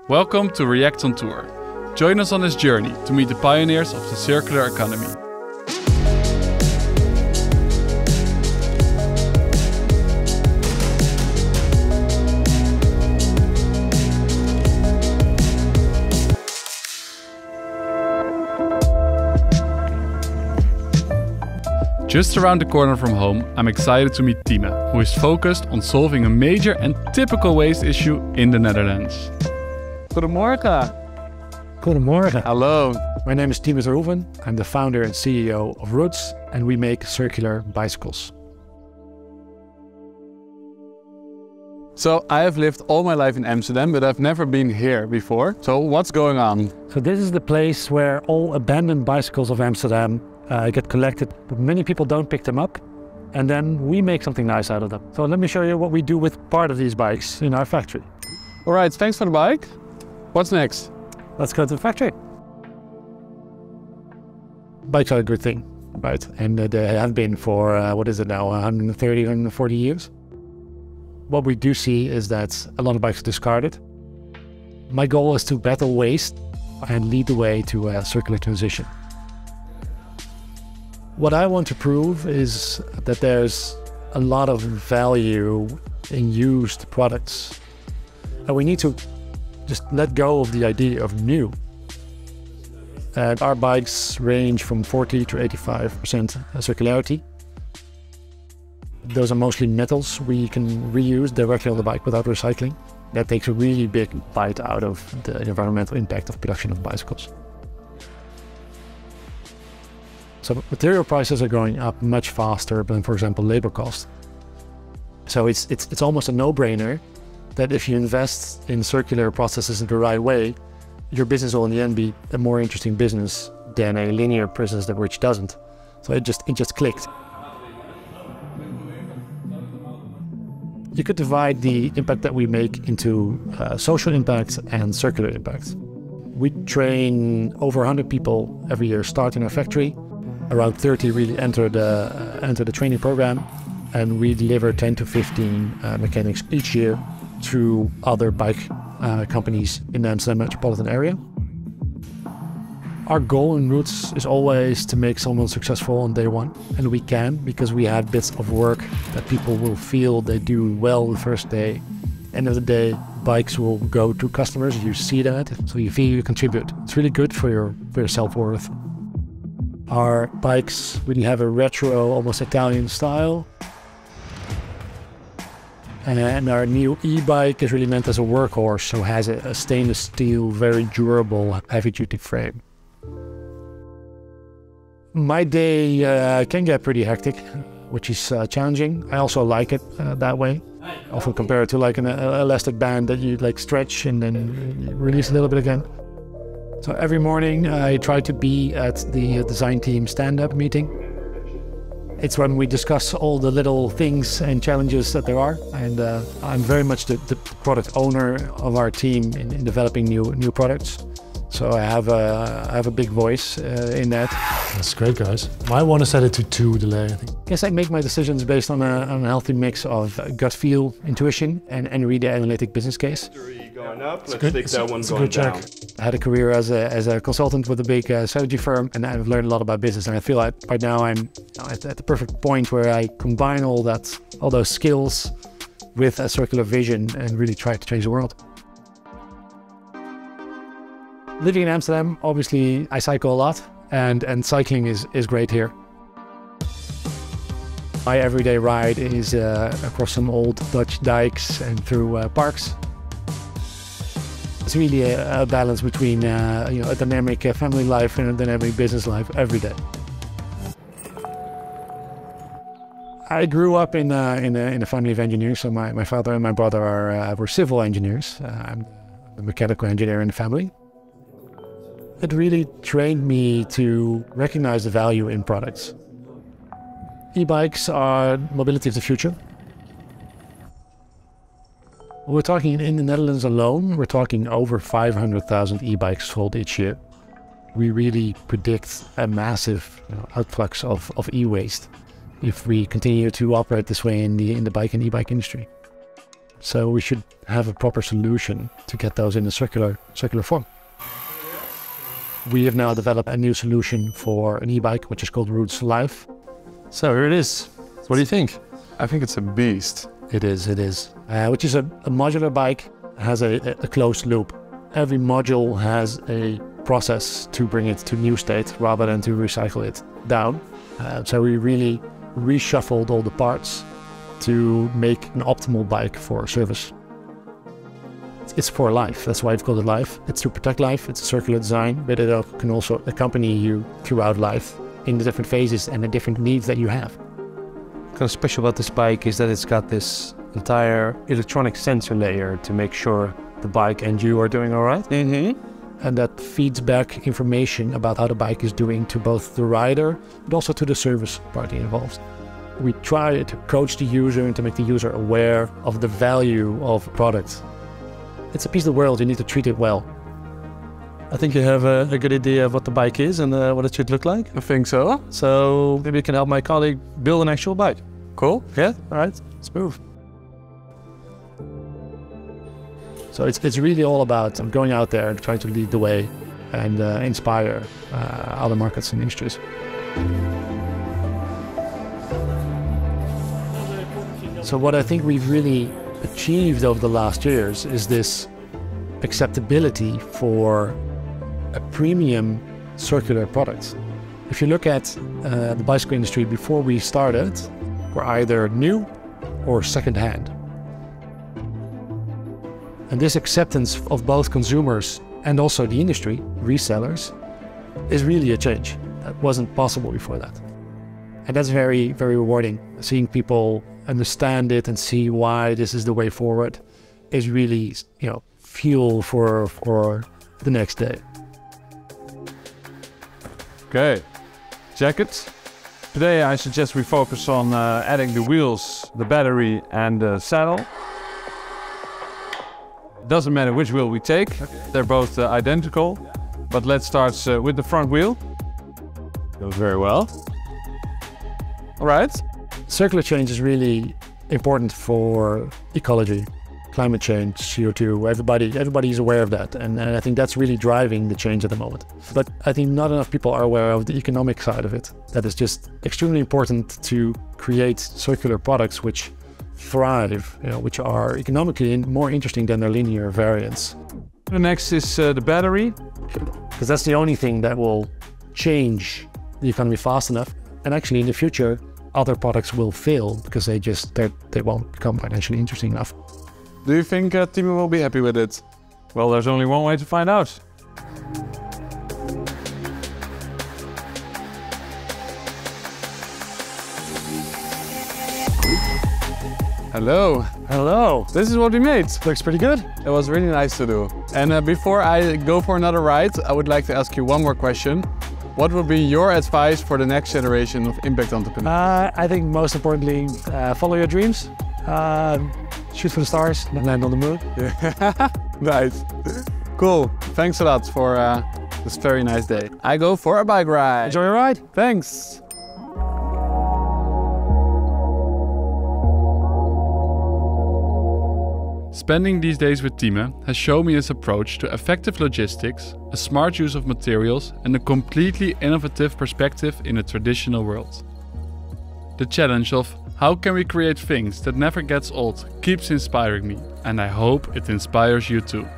Welcome to React on Tour. Join us on this journey to meet the pioneers of the circular economy. Just around the corner from home, I'm excited to meet Tiemen, who is focused on solving a major and typical waste issue in the Netherlands. Goedemorgen. Goedemorgen. Hello. My name is Hoeven. I'm the founder and CEO of Roetz, and we make circular bicycles. So I have lived all my life in Amsterdam, but I've never been here before. So what's going on? So this is the place where all abandoned bicycles of Amsterdam get collected, but many people don't pick them up, and then we make something nice out of them. So let me show you what we do with part of these bikes in our factory. All right, thanks for the bike. What's next? Let's go to the factory. Bikes are a good thing, right? And they have been for, what is it now, 130, 140 years? What we do see is that a lot of bikes are discarded. My goal is to battle waste and lead the way to a circular transition. What I want to prove is that there's a lot of value in used products. And we need to just let go of the idea of new. And our bikes range from 40 to 85% circularity. Those are mostly metals we can reuse directly on the bike without recycling. That takes a really big bite out of the environmental impact of production of bicycles. So material prices are going up much faster than, for example, labor costs. So it's almost a no-brainer that if you invest in circular processes in the right way, your business will in the end be a more interesting business than a linear business which doesn't. So it just clicked. You could divide the impact that we make into social impact and circular impact. We train over 100 people every year start in our factory. Around 30 really enter the training program, and we deliver 10 to 15 mechanics each year to other bike companies in the Amsterdam metropolitan area. Our goal in Roetz is always to make someone successful on day one, and we can because we have bits of work that people will feel they do well the first day. End of the day, bikes will go to customers. You see that, so you feel you contribute. It's really good for your self-worth. Our bikes really have a retro, almost Italian style. And our new e-bike is really meant as a workhorse, so has a stainless steel, very durable, heavy-duty frame. My day can get pretty hectic, which is challenging. I also like it that way. I often compare it to like an elastic band that you like stretch and then release a little bit again. So every morning I try to be at the design team stand-up meeting. It's when we discuss all the little things and challenges that there are. And I'm very much the product owner of our team in developing new products. So I have a big voice in that. That's great, guys. Might want to set it to 2 delay, I think. I guess I make my decisions based on a healthy mix of gut feel, intuition, and really analytic business case. Going up. Let's take that one going down. I had a career as a consultant with a big strategy firm, and I've learned a lot about business. And I feel like right now I'm at the perfect point where I combine all those skills with a circular vision and really try to change the world. Living in Amsterdam, obviously I cycle a lot, and cycling is great here. My everyday ride is across some old Dutch dikes and through parks. It's really a balance between a dynamic family life and a dynamic business life every day. I grew up in a family of engineers, so my father and my brother were civil engineers. I'm a mechanical engineer in the family. It really trained me to recognize the value in products. E-bikes are mobility of the future. We're talking in the Netherlands alone, we're talking over 500,000 e-bikes sold each year. We really predict a massive outflux of e-waste if we continue to operate this way in the bike and e-bike industry. So we should have a proper solution to get those in a circular form. We have now developed a new solution for an e-bike, which is called Roetz Life. So here it is. What do you think? I think it's a beast. It is. Which is a modular bike, has a closed loop. Every module has a process to bring it to new state rather than to recycle it down. So we really reshuffled all the parts to make an optimal bike for service. It's for life, that's why I've called it life. It's to protect life, it's a circular design, but it can also accompany you throughout life in the different phases and the different needs that you have. What's kind of special about this bike is that it's got this entire electronic sensor layer to make sure the bike and you are doing all right. And that feeds back information about how the bike is doing to both the rider, but also to the service party involved. We try to coach the user and to make the user aware of the value of products. It's a piece of the world, you need to treat it well. I think you have a good idea of what the bike is and what it should look like. I think so. So maybe you can help my colleague build an actual bike. Cool. Yeah, all right, let's move. So it's really all about going out there and trying to lead the way and inspire other markets and industries. So what I think we've really achieved over the last years is this acceptability for a premium circular product. If you look at the bicycle industry before we started, we're either new or second-hand. And this acceptance of both consumers and also the industry, resellers, is really a change. That wasn't possible before that. And that's very, very rewarding. Seeing people understand it and see why this is the way forward is really, fuel for the next day. Okay, jackets. Today I suggest we focus on adding the wheels, the battery and the saddle. Doesn't matter which wheel we take, they're both identical. But let's start with the front wheel. Goes very well. All right. Circular change is really important for ecology, climate change, CO2. Everybody is aware of that, and I think that's really driving the change at the moment. But I think not enough people are aware of the economic side of it. That is just extremely important to create circular products which thrive, which are economically more interesting than their linear variants. The next is the battery. Because that's the only thing that will change the economy fast enough. And actually in the future, other products will fail because they won't become financially interesting enough. Do you think Tiemen will be happy with it? Well, there's only one way to find out. Hello. Hello. This is what we made. Looks pretty good. It was really nice to do. And before I go for another ride, I would like to ask you one more question. What would be your advice for the next generation of impact entrepreneurs? I think most importantly, follow your dreams. Shoot for the stars, land on the moon. Yeah. Nice. Cool. Thanks a lot for this very nice day. I go for a bike ride. Enjoy your ride. Thanks. Spending these days with Tiemen has shown me his approach to effective logistics, a smart use of materials and a completely innovative perspective in a traditional world. The challenge of how can we create things that never gets old keeps inspiring me, and I hope it inspires you too.